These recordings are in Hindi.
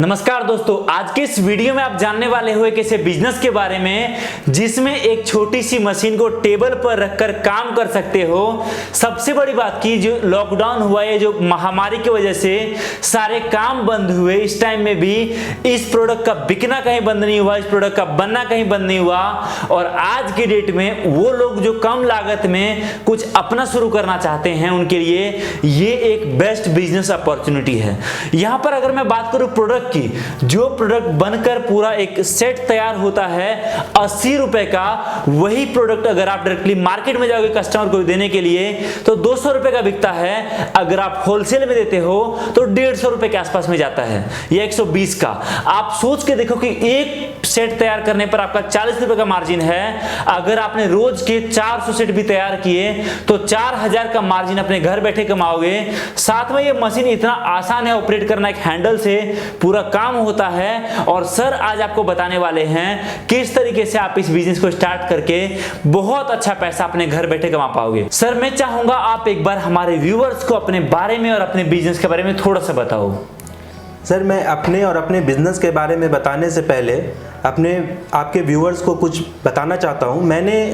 नमस्कार दोस्तों, आज के इस वीडियो में आप जानने वाले हो एक ऐसे बिजनेस के बारे में जिसमें एक छोटी सी मशीन को टेबल पर रखकर काम कर सकते हो। सबसे बड़ी बात की जो लॉकडाउन हुआ है, जो महामारी की वजह से सारे काम बंद हुए, इस टाइम में भी इस प्रोडक्ट का बिकना कहीं बंद नहीं हुआ, इस प्रोडक्ट का बनना कहीं बंद नहीं हुआ। और आज की डेट में वो लोग जो कम लागत में कुछ अपना शुरू करना चाहते हैं, उनके लिए ये एक बेस्ट बिजनेस अपॉर्चुनिटी है। यहां पर अगर मैं बात करूं प्रोडक्ट की, जो प्रोडक्ट बनकर पूरा एक सेट तैयार होता है 80 रुपए का, वही प्रोडक्ट अगर आप डायरेक्टली मार्केट में जाओगे कस्टमर को देने के लिए तो 200 रुपए का बिकता है। अगर आप होलसेल में देते हो तो 150 रुपए के आसपास में जाता है या 120 का। आप सोच के देखो कि एक सेट तैयार करने पर आपका 40 रुपए का मार्जिन है। अगर आपने रोज के 400 सेट भी तैयार किए तो 4000 का मार्जिन अपने घर बैठे कमाओगे। साथ में ये मशीन इतना आसान है ऑपरेट करना, एक हैंडल से पूरा काम होता है। और सर आज आपको बताने वाले हैं किस तरीके से आप इस बिजनेस को स्टार्ट करके बहुत अच्छा पैसा अपने घर बैठे कमा पाओगे। सर मैं चाहूंगा आप एक बार हमारे व्यूअर्स को अपने बारे में और अपने बिजनेस के बारे में थोड़ा सा बताओ। सर मैं अपने और अपने बिजनेस के बारे में बताने से पहले आपके व्यूअर्स को कुछ बताना चाहता हूं। मैंने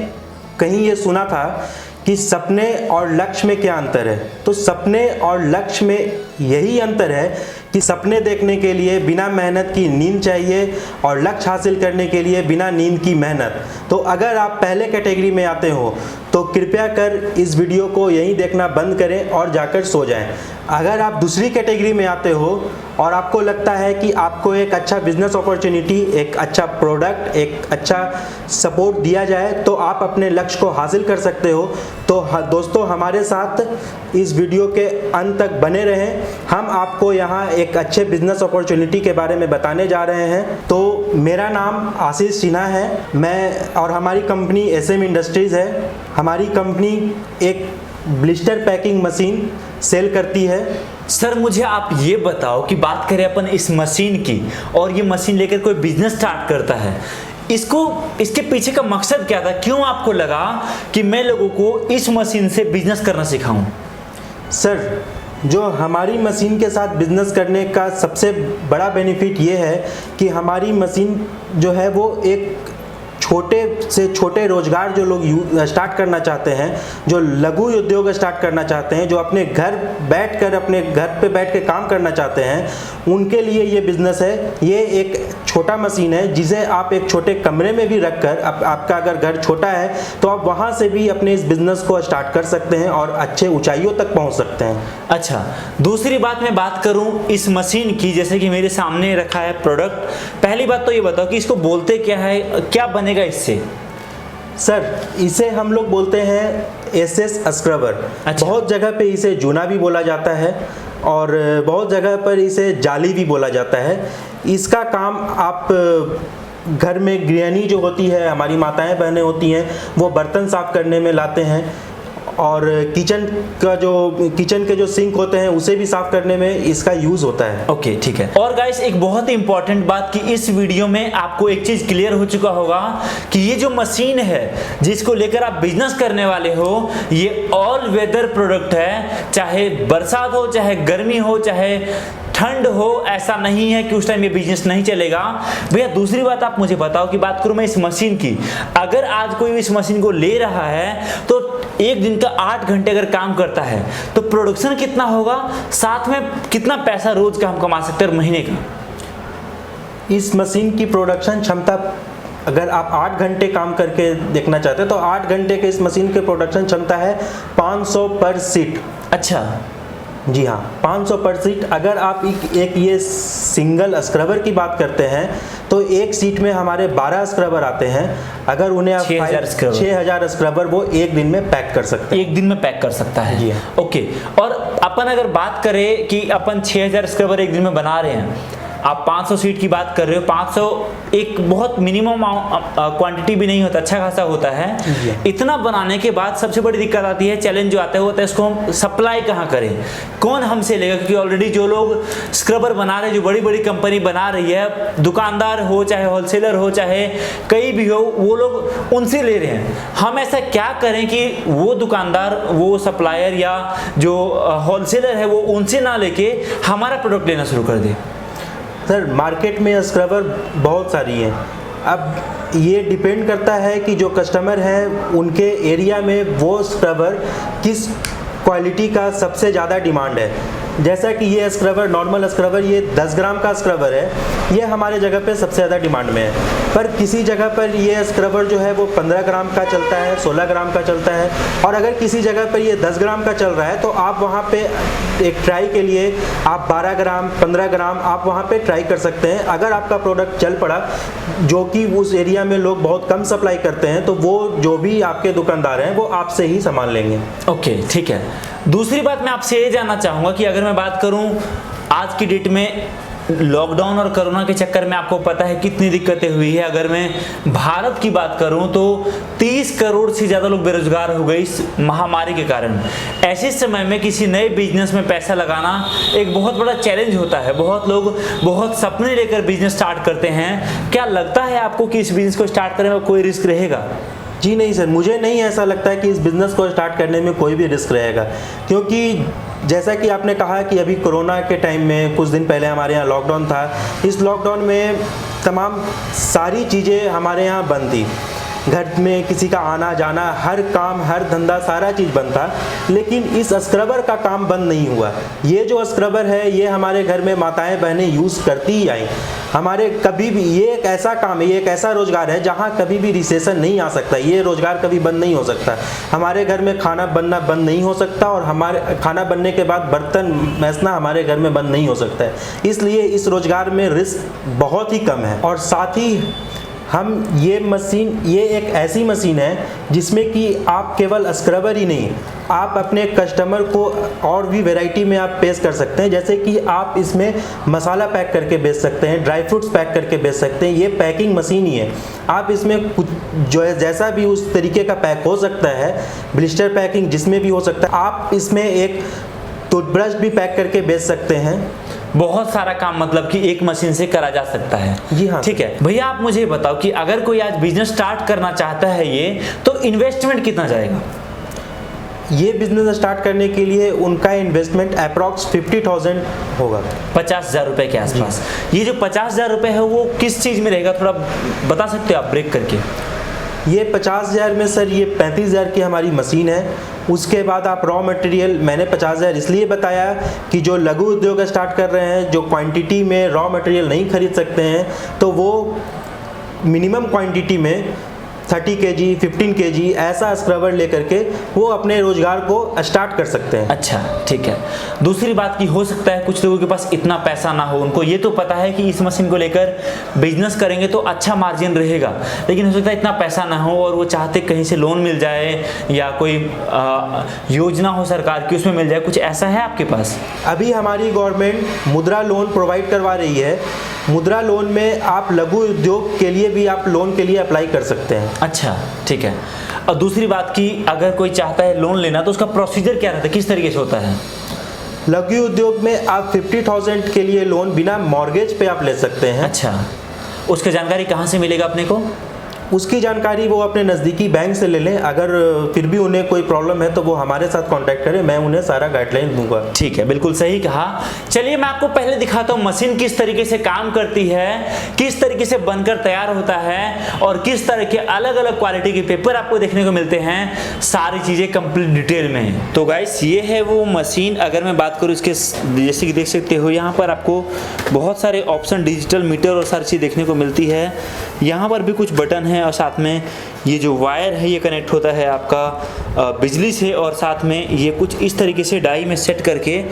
कहीं ये सुना था कि सपने और लक्ष्य में क्या अंतर है। तो सपने और लक्ष्य में यही अंतर है कि सपने देखने के लिए बिना मेहनत की नींद चाहिए और लक्ष्य हासिल करने के लिए बिना नींद की मेहनत। तो अगर आप पहले कैटेगरी में आते हो तो कृपया कर इस वीडियो को यहीं देखना बंद करें और जाकर सो जाएं। अगर आप दूसरी कैटेगरी में आते हो और आपको लगता है कि आपको एक अच्छा बिजनेस अपॉर्चुनिटी, एक अच्छा प्रोडक्ट, एक अच्छा सपोर्ट दिया जाए तो आप अपने लक्ष्य को हासिल कर सकते हो। तो दोस्तों हमारे साथ इस वीडियो के अंत तक बने रहें। हम आपको यहाँ एक अच्छे बिजनेस अपॉर्चुनिटी के बारे में बताने जा रहे हैं। तो मेरा नाम आशीष सिन्हा है, मैं और हमारी कंपनी SM इंडस्ट्रीज़ है। हमारी कंपनी एक ब्लिस्टर पैकिंग मशीन सेल करती है। सर मुझे आप ये बताओ कि बात करें अपन इस मशीन की, और ये मशीन लेकर कोई बिजनेस स्टार्ट करता है, इसके पीछे का मकसद क्या था? क्यों आपको लगा कि मैं लोगों को इस मशीन से बिजनेस करना सिखाऊं? सर जो हमारी मशीन के साथ बिजनेस करने का सबसे बड़ा बेनिफिट ये है कि हमारी मशीन जो है वो एक छोटे से छोटे रोजगार जो लोग स्टार्ट करना चाहते हैं, जो लघु उद्योग स्टार्ट करना चाहते हैं, जो अपने घर पे बैठ के काम करना चाहते हैं, उनके लिए ये बिजनेस है। ये एक छोटा मशीन है जिसे आप एक छोटे कमरे में भी रखकर, आपका अगर घर छोटा है तो आप वहाँ से भी अपने इस बिजनेस को स्टार्ट कर सकते हैं और अच्छे ऊंचाइयों तक पहुँच सकते हैं। अच्छा, दूसरी बात मैं बात करूं इस मशीन की, जैसे कि मेरे सामने रखा है प्रोडक्ट। पहली बात तो ये बताओ कि इसको बोलते क्या है, क्या बनेगा इससे? सर इसे हम लोग बोलते हैं SS स्क्रबर। अच्छा। बहुत जगह पे इसे जूना भी बोला जाता है और बहुत जगह पर इसे जाली भी बोला जाता है। इसका काम आप घर में गृहिणी जो होती है, हमारी माताएं बहनें होती हैं, वो बर्तन साफ करने में लाते हैं और किचन के जो सिंक होते हैं उसे भी साफ करने में इसका यूज होता है। ओके ठीक है। और गाइस एक बहुत ही इंपॉर्टेंट बात कि इस वीडियो में आपको एक चीज क्लियर हो चुका होगा कि ये जो मशीन है जिसको लेकर आप बिजनेस करने वाले हो, ये ऑल वेदर प्रोडक्ट है। चाहे बरसात हो, चाहे गर्मी हो, चाहे ठंड हो, ऐसा नहीं है कि उस टाइम ये बिजनेस नहीं चलेगा। भैया दूसरी बात आप मुझे बताओ कि बात करूं मैं इस मशीन की, अगर आज कोई इस मशीन को ले रहा है तो एक दिन का 8 घंटे अगर काम करता है तो प्रोडक्शन कितना होगा, साथ में कितना पैसा रोज का हम कमा सकते हैं महीने का? इस मशीन की प्रोडक्शन क्षमता, अगर आप 8 घंटे काम करके देखना चाहते हैं तो 8 घंटे के इस मशीन के प्रोडक्शन क्षमता है 500 पर सीट। अच्छा जी हाँ, 500 पर सीट। अगर आप एक ये सिंगल स्क्रबर की बात करते हैं तो एक सीट में हमारे 12 स्क्रबर आते हैं। अगर उन्हें आप 6000 स्क्रबर वो एक दिन में पैक कर सकते हैं। एक दिन में पैक कर सकता है जी हाँ। ओके। और अपन अगर बात करें कि अपन 6000 स्क्रबर एक दिन में बना रहे हैं, आप 500 सीट की बात कर रहे हो। 500 एक बहुत मिनिमम क्वांटिटी भी नहीं होता, अच्छा खासा होता है। इतना बनाने के बाद सबसे बड़ी दिक्कत आती है, चैलेंज जो आता है वो होता है इसको हम सप्लाई कहाँ करें, कौन हमसे लेगा? क्योंकि ऑलरेडी जो लोग स्क्रबर बना रहे हैं, जो बड़ी बड़ी कंपनी बना रही है, दुकानदार हो चाहे होलसेलर हो चाहे कहीं भी हो, वो लोग उनसे ले रहे हैं। हम ऐसा क्या करें कि वो दुकानदार, वो सप्लायर या जो होलसेलर है वो उनसे ना लेके हमारा प्रोडक्ट लेना शुरू कर दे? सर मार्केट में स्क्रबर बहुत सारी हैं। अब ये डिपेंड करता है कि जो कस्टमर हैं उनके एरिया में वो स्क्रबर किस क्वालिटी का सबसे ज़्यादा डिमांड है। जैसा कि ये स्क्रबर नॉर्मल स्क्रबर ये 10 ग्राम का स्क्रबर है, ये हमारे जगह पे सबसे ज़्यादा डिमांड में है। पर किसी जगह पर ये स्क्रबर जो है वो 15 ग्राम का चलता है, 16 ग्राम का चलता है, और अगर किसी जगह पर ये 10 ग्राम का चल रहा है तो आप वहाँ पे एक ट्राई के लिए आप 12 ग्राम 15 ग्राम आप वहाँ पे ट्राई कर सकते हैं। अगर आपका प्रोडक्ट चल पड़ा, जो कि उस एरिया में लोग बहुत कम सप्लाई करते हैं, तो वो जो भी आपके दुकानदार हैं वो आपसे ही सामान लेंगे। ओके, ठीक है। दूसरी बात मैं आपसे ये जानना चाहूँगा कि अगर मैं बात करूँ आज की डेट में लॉकडाउन और कोरोना के चक्कर में आपको पता है कितनी दिक्कतें हुई है। अगर मैं भारत की बात करूं तो 30 करोड़ से ज़्यादा लोग बेरोजगार हो गए इस महामारी के कारण। ऐसे समय में किसी नए बिजनेस में पैसा लगाना एक बहुत बड़ा चैलेंज होता है। बहुत लोग बहुत सपने लेकर बिजनेस स्टार्ट करते हैं। क्या लगता है आपको कि इस बिजनेस को स्टार्ट करने में कोई रिस्क रहेगा? जी नहीं सर, मुझे नहीं ऐसा लगता है कि इस बिज़नेस को स्टार्ट करने में कोई भी रिस्क रहेगा, क्योंकि जैसा कि आपने कहा कि अभी कोरोना के टाइम में कुछ दिन पहले हमारे यहाँ लॉकडाउन था। इस लॉकडाउन में तमाम सारी चीज़ें हमारे यहाँ बंद थी। घर में किसी का आना जाना, हर काम हर धंधा सारा चीज़ बंद था, लेकिन इस स्क्रबर का काम बंद नहीं हुआ। ये जो स्क्रबर है ये हमारे घर में माताएं बहनें यूज़ करती ही आई। हमारे कभी भी ये एक ऐसा काम है, ये एक ऐसा रोज़गार है जहाँ कभी भी रिसेशन नहीं आ सकता। ये रोज़गार कभी बंद नहीं हो सकता। हमारे घर में खाना बनना बंद नहीं हो सकता, और हमारे खाना बनने के बाद बर्तन मैसना हमारे घर में बंद नहीं हो सकता है। इसलिए इस रोज़गार में रिस्क बहुत ही कम है। और साथ ही हम ये एक ऐसी मशीन है जिसमें कि आप केवल स्क्रबर ही नहीं, आप अपने कस्टमर को और भी वैरायटी में आप पेश कर सकते हैं। जैसे कि आप इसमें मसाला पैक करके बेच सकते हैं, ड्राई फ्रूट्स पैक करके बेच सकते हैं। ये पैकिंग मशीन ही है। आप इसमें कुछ जो है जैसा भी उस तरीके का पैक हो सकता है, ब्लिस्टर पैकिंग जिसमें भी हो सकता है। आप इसमें एक टूथब्रश भी पैक करके बेच सकते हैं। बहुत सारा काम मतलब कि एक मशीन से करा जा सकता है। जी हाँ। ठीक है भैया, आप मुझे बताओ कि अगर कोई आज बिजनेस स्टार्ट करना चाहता है ये, तो इन्वेस्टमेंट कितना जाएगा? ये बिजनेस स्टार्ट करने के लिए उनका इन्वेस्टमेंट अप्रॉक्स 50,000 होगा, 50,000 रुपए के आसपास। ये जो 50,000 रुपए है वो किस चीज़ में रहेगा, थोड़ा बता सकते हो आप ब्रेक करके? ये 50,000 में सर ये 35,000 की हमारी मशीन है। उसके बाद आप रॉ मटेरियल, मैंने 50,000 इसलिए बताया कि जो लघु उद्योग स्टार्ट कर रहे हैं, जो क्वांटिटी में रॉ मटेरियल नहीं खरीद सकते हैं, तो वो मिनिमम क्वांटिटी में 30 kg 15 kg ऐसा स्क्रबर लेकर के वो अपने रोजगार को स्टार्ट कर सकते हैं। अच्छा, ठीक है। दूसरी बात की हो सकता है कुछ लोगों के पास इतना पैसा ना हो, उनको ये तो पता है कि इस मशीन को लेकर बिजनेस करेंगे तो अच्छा मार्जिन रहेगा, लेकिन हो सकता है इतना पैसा ना हो और वो चाहते कहीं से लोन मिल जाए या कोई योजना हो सरकार की उसमें मिल जाए। कुछ ऐसा है आपके पास? अभी हमारी गवर्नमेंट मुद्रा लोन प्रोवाइड करवा रही है। मुद्रा लोन में आप लघु उद्योग के लिए भी आप लोन के लिए अप्लाई कर सकते हैं। अच्छा, ठीक है। और दूसरी बात की अगर कोई चाहता है लोन लेना तो उसका प्रोसीजर क्या रहता है, किस तरीके से होता है? लघु उद्योग में आप 50,000 के लिए लोन बिना मॉर्गेज पे आप ले सकते हैं। अच्छा, उसका जानकारी कहाँ से मिलेगा अपने को? उसकी जानकारी वो अपने नज़दीकी बैंक से ले लें। अगर फिर भी उन्हें कोई प्रॉब्लम है तो वो हमारे साथ कांटेक्ट करें, मैं उन्हें सारा गाइडलाइन दूंगा। ठीक है, बिल्कुल सही कहा। चलिए मैं आपको पहले दिखाता हूँ मशीन किस तरीके से काम करती है, किस तरीके से बनकर तैयार होता है और किस तरह के अलग अलग क्वालिटी के पेपर आपको देखने को मिलते हैं। सारी चीज़ें कंप्लीट डिटेल में। तो गाइस ये है वो मशीन। अगर मैं बात करूँ इसके, जैसे कि देख सकते हो यहाँ पर आपको बहुत सारे ऑप्शन, डिजिटल मीटर और सारी चीज़ देखने को मिलती है। यहाँ पर भी कुछ बटन है और साथ में ये जो वायर है ये कनेक्ट होता है आपका बिजली से, और साथ में ये कुछ इस तरीके से डाई में सेट करके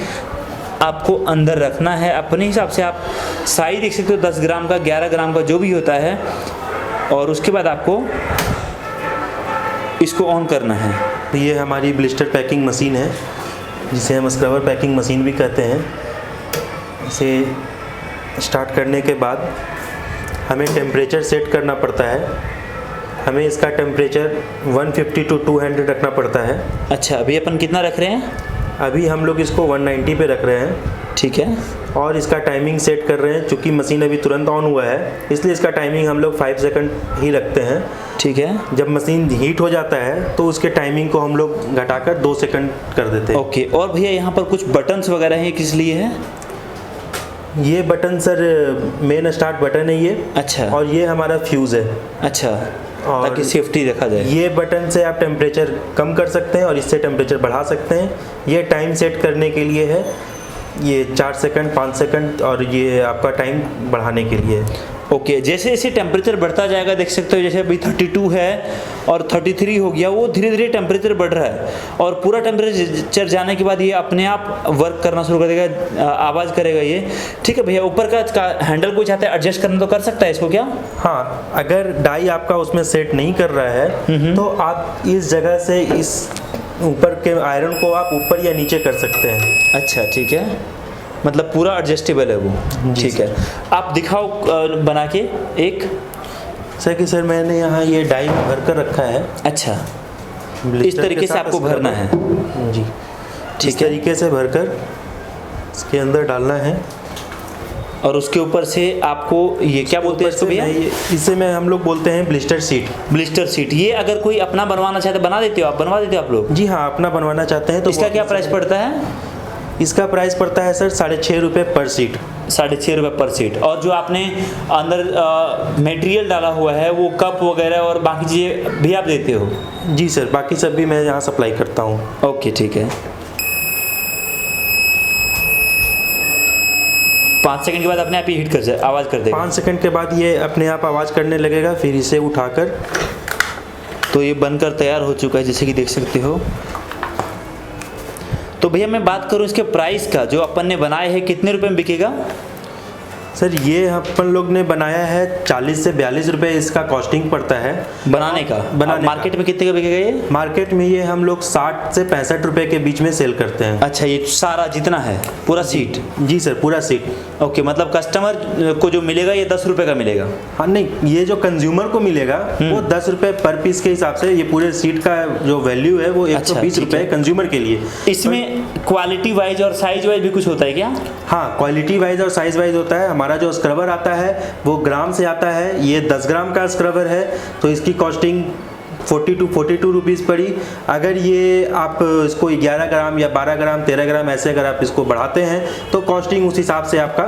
आपको अंदर रखना है। अपने हिसाब से आप साइज देख सकते हो, 10 ग्राम का 11 ग्राम का जो भी होता है, और उसके बाद आपको इसको ऑन करना है। ये हमारी ब्लिस्टर पैकिंग मशीन है जिसे हम स्क्रबर पैकिंग मशीन भी कहते हैं। इसे स्टार्ट करने के बाद हमें टेम्परेचर सेट करना पड़ता है। हमें इसका टेम्परेचर 150 to 200 रखना पड़ता है। अच्छा, अभी अपन कितना रख रहे हैं? अभी हम लोग इसको 190 पे रख रहे हैं। ठीक है। और इसका टाइमिंग सेट कर रहे हैं। चूँकि मशीन अभी तुरंत ऑन हुआ है इसलिए इसका टाइमिंग हम लोग 5 सेकंड ही रखते हैं। ठीक है। जब मशीन हीट हो जाता है तो उसके टाइमिंग को हम लोग घटाकर 2 सेकंड कर देते हैं। ओके। और भैया यहाँ पर कुछ बटन्स वगैरह हैं, किस लिए है? ये button sir main start button है ये। अच्छा। और ये हमारा फ्यूज़ है। अच्छा, और ताकि सेफ्टी रखा जाए। ये बटन से आप टेम्परेचर कम कर सकते हैं और इससे टेम्परेचर बढ़ा सकते हैं। ये टाइम सेट करने के लिए है, ये 4 सेकंड 5 सेकंड, और ये आपका टाइम बढ़ाने के लिए है। ओके, जैसे जैसे टेम्परेचर बढ़ता जाएगा, देख सकते हो जैसे अभी 32 है और 33 हो गया, वो धीरे धीरे टेम्परेचर बढ़ रहा है और पूरा टेम्परेचर जाने के बाद ये अपने आप वर्क करना शुरू कर देगा, आवाज़ करेगा ये। ठीक है भैया, ऊपर का हैंडल कोई चाहता है एडजस्ट करना तो कर सकता है इसको क्या? हाँ, अगर डाई आपका उसमें सेट नहीं कर रहा है तो आप इस जगह से इस ऊपर के आयरन को आप ऊपर या नीचे कर सकते हैं। अच्छा, ठीक है, मतलब पूरा एडजस्टेबल है वो। ठीक है, आप दिखाओ बना के एक। सर कि सर मैंने यहाँ ये डाई भर कर रखा है। अच्छा, इस तरीके से आपको भरना है जी। ठीक इस तरीके से भरकर इसके अंदर डालना है और उसके ऊपर से आपको ये क्या बोलते हैं इसको भैया? इसे में हम लोग बोलते हैं ब्लिस्टर सीट। Blister seat. ये अगर कोई अपना बनवाना चाहते बना देते हो आप? बनवा देते हो आप लोग? जी हाँ, अपना बनवाना चाहते हैं तो इसका क्या प्राइस पड़ता है? इसका प्राइस पड़ता है सर 6.5 रुपये पर सीट। 6.5 रुपये पर सीट। और जो आपने अंदर मटेरियल डाला हुआ है वो कप वगैरह और बाकी चीज़ें भी आप देते हो? जी सर, बाकी सब भी मैं यहाँ सप्लाई करता हूँ। ओके, ठीक है। 5 सेकंड के बाद अपने आप ही हिट कर जाए, आवाज़ कर देगा। 5 सेकंड के बाद ये अपने आप आवाज़ करने लगेगा। फिर इसे उठाकर, तो ये बनकर तैयार हो चुका है जैसे कि देख सकते हो। तो भैया मैं बात करूं इसके प्राइस का, जो अपन ने बनाए हैं कितने रुपए में बिकेगा? सर ये अपन लोग ने बनाया है 40 से 42 रुपये इसका कॉस्टिंग पड़ता है बनाने का। मार्केट में कितने का बिकेगा ये? मार्केट में ये हम लोग 60 से 65 रुपये के बीच में सेल करते हैं। अच्छा, ये सारा जितना है पूरा सीट? जी सर, पूरा सीट। ओके, मतलब कस्टमर को जो मिलेगा ये 10 रुपये का मिलेगा? हाँ नहीं, ये जो कंज्यूमर को मिलेगा वो 10 रुपये पर पीस के हिसाब से, ये पूरे सीट का जो वैल्यू है वो 120 रुपये कंज्यूमर के लिए। इसमें क्वालिटी वाइज और साइज वाइज भी कुछ होता है क्या? हाँ, क्वालिटी वाइज और साइज वाइज होता है। हमारा जो स्क्रबर आता है वो ग्राम से आता है। ये 10 ग्राम का स्क्रबर है तो इसकी कॉस्टिंग 40 to 42 रुपीज़ पड़ी। अगर ये आप इसको 11 ग्राम या 12 ग्राम 13 ग्राम ऐसे अगर आप इसको बढ़ाते हैं तो कॉस्टिंग उस हिसाब से आपका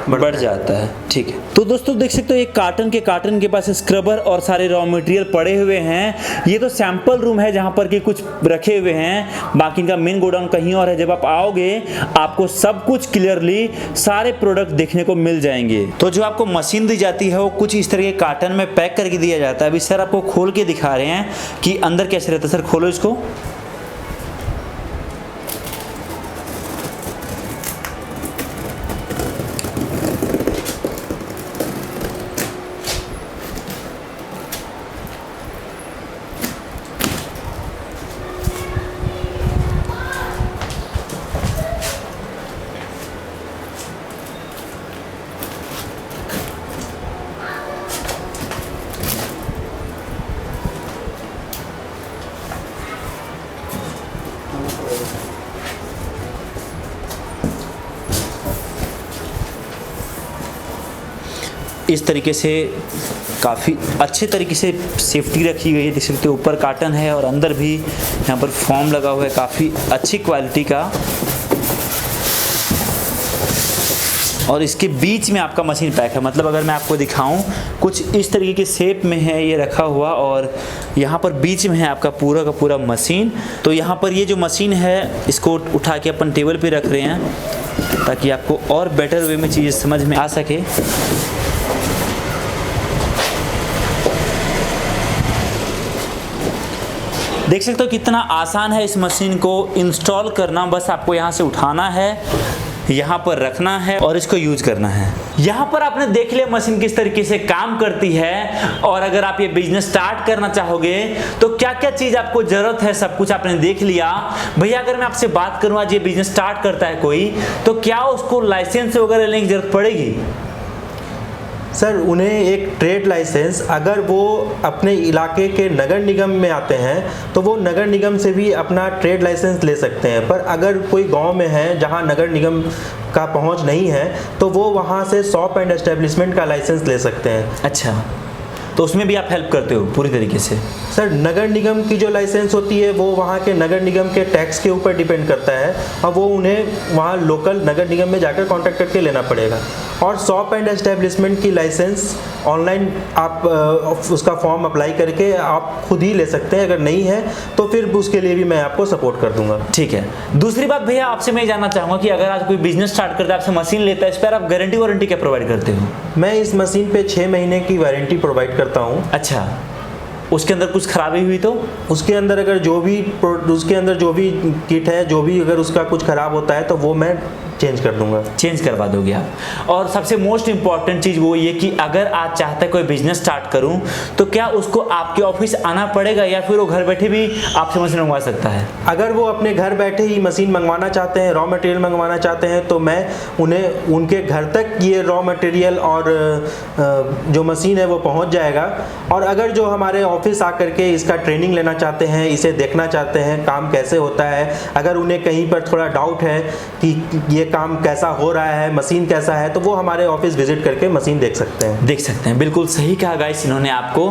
बढ़ जाता है। ठीक है, तो दोस्तों देख सकते हो एक कार्टन के पास स्क्रबर और सारे रॉ मटेरियल पड़े हुए हैं। ये तो सैंपल रूम है जहां पर कि कुछ रखे हुए हैं, बाकी इनका मेन गोडाउन कहीं और है। जब आप आओगे आपको सब कुछ क्लियरली सारे प्रोडक्ट देखने को मिल जाएंगे। तो जो आपको मशीन दी जाती है वो कुछ इस तरह के कार्टन में पैक करके दिया जाता है। अभी सर आपको खोल के दिखा रहे हैं कि अंदर कैसे रहता है। सर खोलो इसको। इस तरीके से काफ़ी अच्छे तरीके से सेफ्टी रखी गई है। देख सकते हो ऊपर कार्टन है और अंदर भी यहाँ पर फॉर्म लगा हुआ है काफ़ी अच्छी क्वालिटी का। और इसके बीच में आपका मशीन पैक है। मतलब अगर मैं आपको दिखाऊं कुछ इस तरीके के शेप में है ये रखा हुआ और यहाँ पर बीच में है आपका पूरा का पूरा मशीन। तो यहाँ पर ये जो मशीन है इसको उठा के अपन टेबल पे रख रहे हैं ताकि आपको और बेटर वे में चीज़ें समझ में आ सके। देख सकते हो कितना आसान है इस मशीन को इंस्टॉल करना। बस आपको यहाँ से उठाना है, यहाँ पर रखना है और इसको यूज करना है। यहाँ पर आपने देख लिया मशीन किस तरीके से काम करती है। और अगर आप ये बिजनेस स्टार्ट करना चाहोगे तो क्या क्या चीज आपको जरूरत है सब कुछ आपने देख लिया। भैया अगर मैं आपसे बात करूँ आज ये बिजनेस स्टार्ट करता है कोई तो क्या उसको लाइसेंस वगैरह लेने की जरूरत पड़ेगी? सर उन्हें एक ट्रेड लाइसेंस, अगर वो अपने इलाके के नगर निगम में आते हैं तो वो नगर निगम से भी अपना ट्रेड लाइसेंस ले सकते हैं। पर अगर कोई गांव में है जहां नगर निगम का पहुंच नहीं है तो वो वहां से शॉप एंड एस्टेब्लिशमेंट का लाइसेंस ले सकते हैं। अच्छा, तो उसमें भी आप हेल्प करते हो पूरी तरीके से? सर, नगर निगम की जो लाइसेंस होती है वो वहाँ के नगर निगम के टैक्स के ऊपर डिपेंड करता है, और वो उन्हें वहाँ लोकल नगर निगम में जाकर कॉन्टैक्ट करके लेना पड़ेगा। और शॉप एंड एस्टेब्लिशमेंट की लाइसेंस ऑनलाइन आप उसका फॉर्म अप्लाई करके आप खुद ही ले सकते हैं, अगर नहीं है तो फिर उसके लिए भी मैं आपको सपोर्ट कर दूंगा। ठीक है। दूसरी बात भैया, आपसे मैं जानना चाहूँगा कि अगर आज कोई बिजनेस स्टार्ट करता है, आपसे मशीन लेता है, इस पर आप गारंटी वारंटी क्या प्रोवाइड करते हो? मैं इस मशीन पे 6 महीने की वारंटी प्रोवाइड करता हूँ। अच्छा, उसके अंदर कुछ खराबी हुई तो? उसके अंदर अगर जो भी किट है, जो भी अगर उसका कुछ ख़राब होता है तो वो मैं चेंज कर दूंगा। चेंज करवा दोगे आप? और सबसे मोस्ट इंपॉर्टेंट चीज़ वो ये कि अगर आज चाहता है कोई बिजनेस स्टार्ट करूं तो क्या उसको आपके ऑफिस आना पड़ेगा या फिर वो घर बैठे भी आपसे मशीन मंगवा सकता है? अगर वो अपने घर बैठे ही मशीन मंगवाना चाहते हैं, रॉ मटेरियल मंगवाना चाहते हैं, तो मैं उन्हें उनके घर तक ये रॉ मटेरियल और जो मशीन है वो पहुंच जाएगा। और अगर जो हमारे ऑफिस आकर के इसका ट्रेनिंग लेना चाहते हैं, इसे देखना चाहते हैं काम कैसे होता है, अगर उन्हें कहीं पर थोड़ा डाउट है कि ये काम कैसा हो रहा है, मशीन कैसा है, तो वो हमारे ऑफिस विजिट करके मशीन देख सकते हैं। बिल्कुल सही कहा गाइस इन्होंने आपको।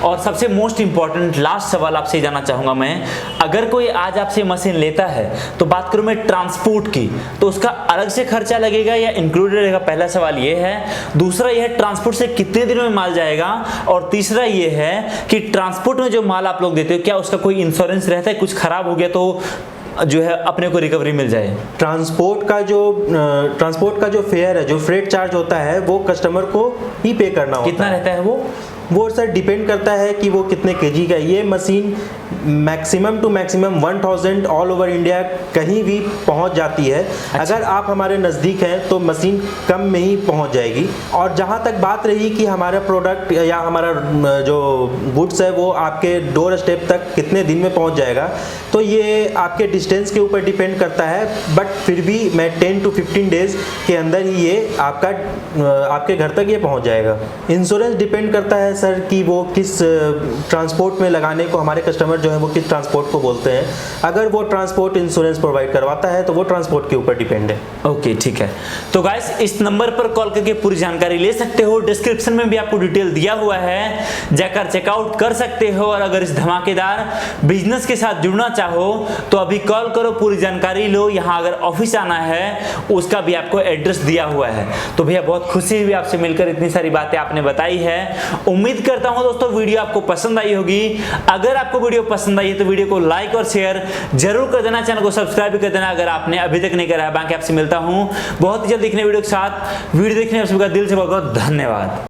और सबसे मोस्ट इंपॉर्टेंट लास्ट सवाल आपसे जानना चाहूंगा मैं, अगर कोई आज आपसे मशीन लेता है तो बात करूं मैं ट्रांसपोर्ट की, तो उसका अलग से खर्चा लगेगा या इंक्लूडेड रहेगा? पहला सवाल ये है। दूसरा ये है ट्रांसपोर्ट से कितने दिन में माल जाएगा? और तीसरा ये है कि ट्रांसपोर्ट में जो माल आप लोग देते हो क्या उसका कोई इंश्योरेंस रहता है, कुछ खराब हो गया तो जो है अपने को रिकवरी मिल जाए? ट्रांसपोर्ट का जो फेयर है, जो फ्रेट चार्ज होता है, वो कस्टमर को ही पे करना होता है। कितना रहता है वो सर डिपेंड करता है कि वो कितने केजी का। ये machine maximum to maximum 1000 all over India कहीं भी पहुंच जाती है। अच्छा। अगर आप हमारे नज़दीक हैं तो मशीन कम में ही पहुंच जाएगी। और जहां तक बात रही कि हमारा प्रोडक्ट या हमारा जो गुड्स है वो आपके डोर स्टेप तक कितने दिन में पहुंच जाएगा, तो ये आपके डिस्टेंस के ऊपर डिपेंड करता है। बट फिर भी मैं 10 to 15 डेज के अंदर ही ये आपके घर तक ये पहुँच जाएगा। इंश्योरेंस डिपेंड करता है सर कि वो किस ट्रांसपोर्ट में लगाने को, हमारे कस्टमर जो है वो किस ट्रांसपोर्ट को बोलते हैं। अगर वो ट्रांसपोर्ट इंश्योरेंस प्रोवाइड करवाता है तो वो ट्रांसपोर्ट के ऊपर डिपेंड है। ओके, ठीक है। तो गाइस इस नंबर पर कॉल करके पूरी जानकारी ले सकते हो, डिस्क्रिप्शन में भी आपको डिटेल दिया हुआ है, जाकर चेकआउट कर सकते हो। और अगर इस धमाकेदार बिजनेस के साथ जुड़ना चाहो तो अभी कॉल करो, पूरी जानकारी लो। यहाँ अगर ऑफिस आना है उसका भी आपको एड्रेस दिया हुआ है। तो भैया बहुत खुशी हुई आपसे मिलकर, इतनी सारी बातें आपने बताई है। उम्मीद करता हूं दोस्तों वीडियो आपको पसंद आई होगी। अगर आपको वीडियो पसंद आई है तो वीडियो को लाइक और शेयर जरूर कर देना, चैनल को सब्सक्राइब भी कर देना अगर आपने अभी तक नहीं करा है। बाकी आपसे मिलता हूं बहुत ही जल्द दिखने वीडियो के साथ। वीडियो देखने का दिल से बहुत बहुत धन्यवाद।